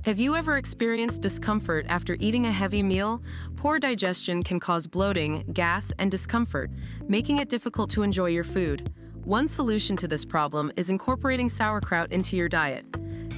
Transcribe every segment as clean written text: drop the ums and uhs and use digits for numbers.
Have you ever experienced discomfort after eating a heavy meal? Poor digestion can cause bloating, gas, and discomfort, making it difficult to enjoy your food. One solution to this problem is incorporating sauerkraut into your diet.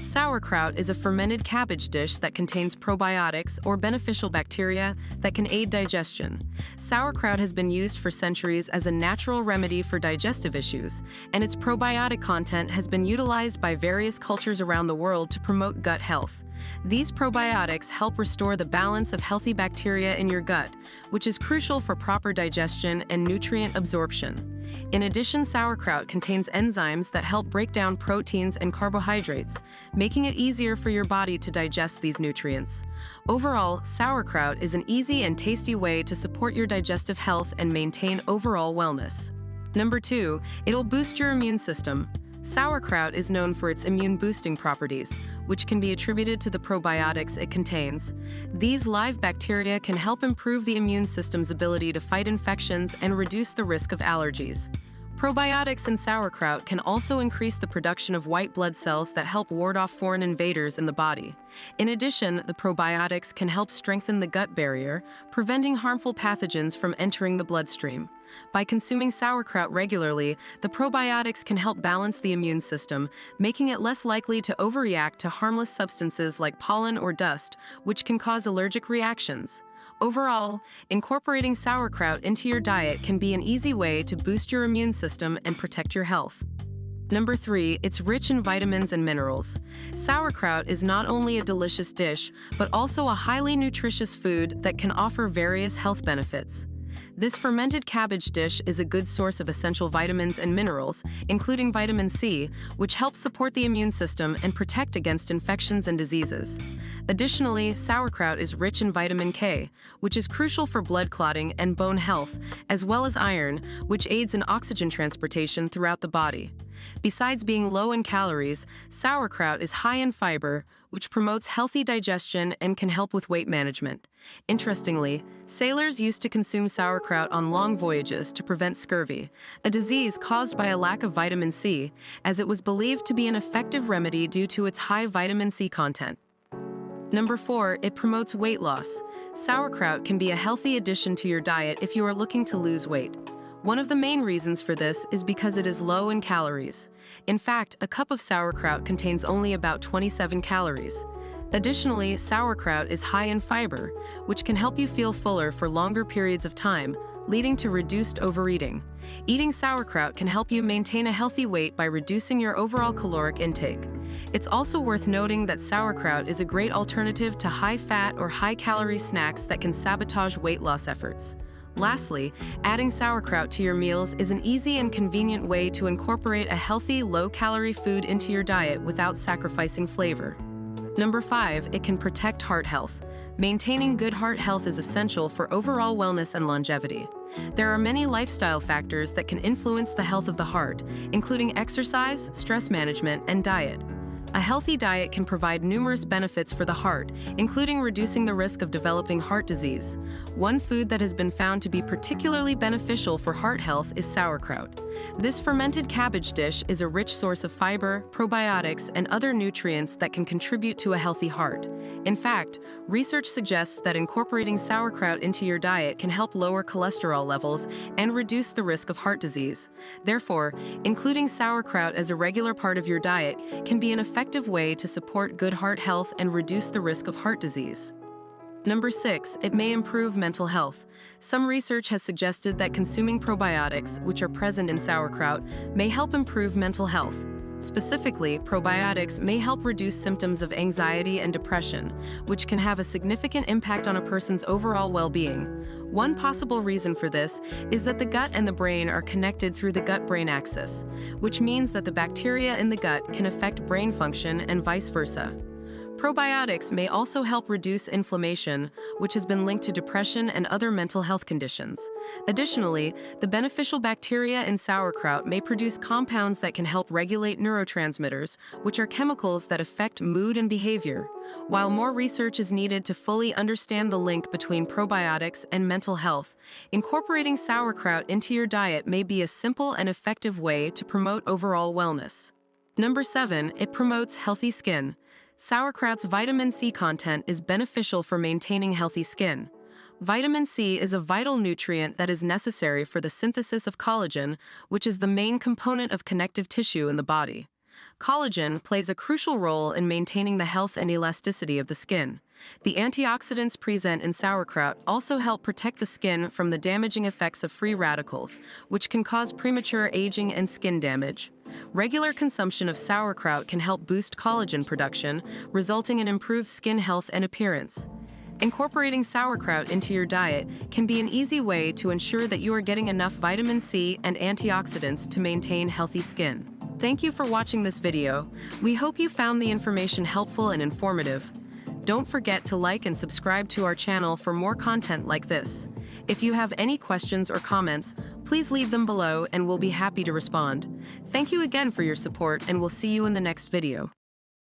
Sauerkraut is a fermented cabbage dish that contains probiotics or beneficial bacteria that can aid digestion. Sauerkraut has been used for centuries as a natural remedy for digestive issues, and its probiotic content has been utilized by various cultures around the world to promote gut health. These probiotics help restore the balance of healthy bacteria in your gut, which is crucial for proper digestion and nutrient absorption. In addition, sauerkraut contains enzymes that help break down proteins and carbohydrates, making it easier for your body to digest these nutrients. Overall, sauerkraut is an easy and tasty way to support your digestive health and maintain overall wellness. Number 2, it'll boost your immune system. Sauerkraut is known for its immune-boosting properties, which can be attributed to the probiotics it contains. These live bacteria can help improve the immune system's ability to fight infections and reduce the risk of allergies. Probiotics in sauerkraut can also increase the production of white blood cells that help ward off foreign invaders in the body. In addition, the probiotics can help strengthen the gut barrier, preventing harmful pathogens from entering the bloodstream. By consuming sauerkraut regularly, the probiotics can help balance the immune system, making it less likely to overreact to harmless substances like pollen or dust, which can cause allergic reactions. Overall, incorporating sauerkraut into your diet can be an easy way to boost your immune system and protect your health. Number 3, it's rich in vitamins and minerals. Sauerkraut is not only a delicious dish, but also a highly nutritious food that can offer various health benefits. This fermented cabbage dish is a good source of essential vitamins and minerals, including vitamin C, which helps support the immune system and protect against infections and diseases. Additionally, sauerkraut is rich in vitamin K, which is crucial for blood clotting and bone health, as well as iron, which aids in oxygen transportation throughout the body. Besides being low in calories, sauerkraut is high in fiber, which promotes healthy digestion and can help with weight management. Interestingly, sailors used to consume sauerkraut on long voyages to prevent scurvy, a disease caused by a lack of vitamin C, as it was believed to be an effective remedy due to its high vitamin C content. Number 4, it promotes weight loss. Sauerkraut can be a healthy addition to your diet if you are looking to lose weight. One of the main reasons for this is because it is low in calories. In fact, a cup of sauerkraut contains only about 27 calories. Additionally, sauerkraut is high in fiber, which can help you feel fuller for longer periods of time, leading to reduced overeating. Eating sauerkraut can help you maintain a healthy weight by reducing your overall caloric intake. It's also worth noting that sauerkraut is a great alternative to high-fat or high-calorie snacks that can sabotage weight loss efforts. Lastly, adding sauerkraut to your meals is an easy and convenient way to incorporate a healthy, low-calorie food into your diet without sacrificing flavor. Number 5, it can protect heart health. Maintaining good heart health is essential for overall wellness and longevity. There are many lifestyle factors that can influence the health of the heart, including exercise, stress management, and diet. A healthy diet can provide numerous benefits for the heart, including reducing the risk of developing heart disease. One food that has been found to be particularly beneficial for heart health is sauerkraut. This fermented cabbage dish is a rich source of fiber, probiotics, and other nutrients that can contribute to a healthy heart. In fact, research suggests that incorporating sauerkraut into your diet can help lower cholesterol levels and reduce the risk of heart disease. Therefore, including sauerkraut as a regular part of your diet can be an effective way to support good heart health and reduce the risk of heart disease. Number 6, it may improve mental health. Some research has suggested that consuming probiotics, which are present in sauerkraut, may help improve mental health. Specifically, probiotics may help reduce symptoms of anxiety and depression, which can have a significant impact on a person's overall well-being. One possible reason for this is that the gut and the brain are connected through the gut-brain axis, which means that the bacteria in the gut can affect brain function and vice versa. Probiotics may also help reduce inflammation, which has been linked to depression and other mental health conditions. Additionally, the beneficial bacteria in sauerkraut may produce compounds that can help regulate neurotransmitters, which are chemicals that affect mood and behavior. While more research is needed to fully understand the link between probiotics and mental health, incorporating sauerkraut into your diet may be a simple and effective way to promote overall wellness. Number 7, it promotes healthy skin. Sauerkraut's vitamin C content is beneficial for maintaining healthy skin. Vitamin C is a vital nutrient that is necessary for the synthesis of collagen, which is the main component of connective tissue in the body. Collagen plays a crucial role in maintaining the health and elasticity of the skin. The antioxidants present in sauerkraut also help protect the skin from the damaging effects of free radicals, which can cause premature aging and skin damage. Regular consumption of sauerkraut can help boost collagen production, resulting in improved skin health and appearance. Incorporating sauerkraut into your diet can be an easy way to ensure that you are getting enough vitamin C and antioxidants to maintain healthy skin. Thank you for watching this video. We hope you found the information helpful and informative. Don't forget to like and subscribe to our channel for more content like this. If you have any questions or comments, please leave them below and we'll be happy to respond. Thank you again for your support, and we'll see you in the next video.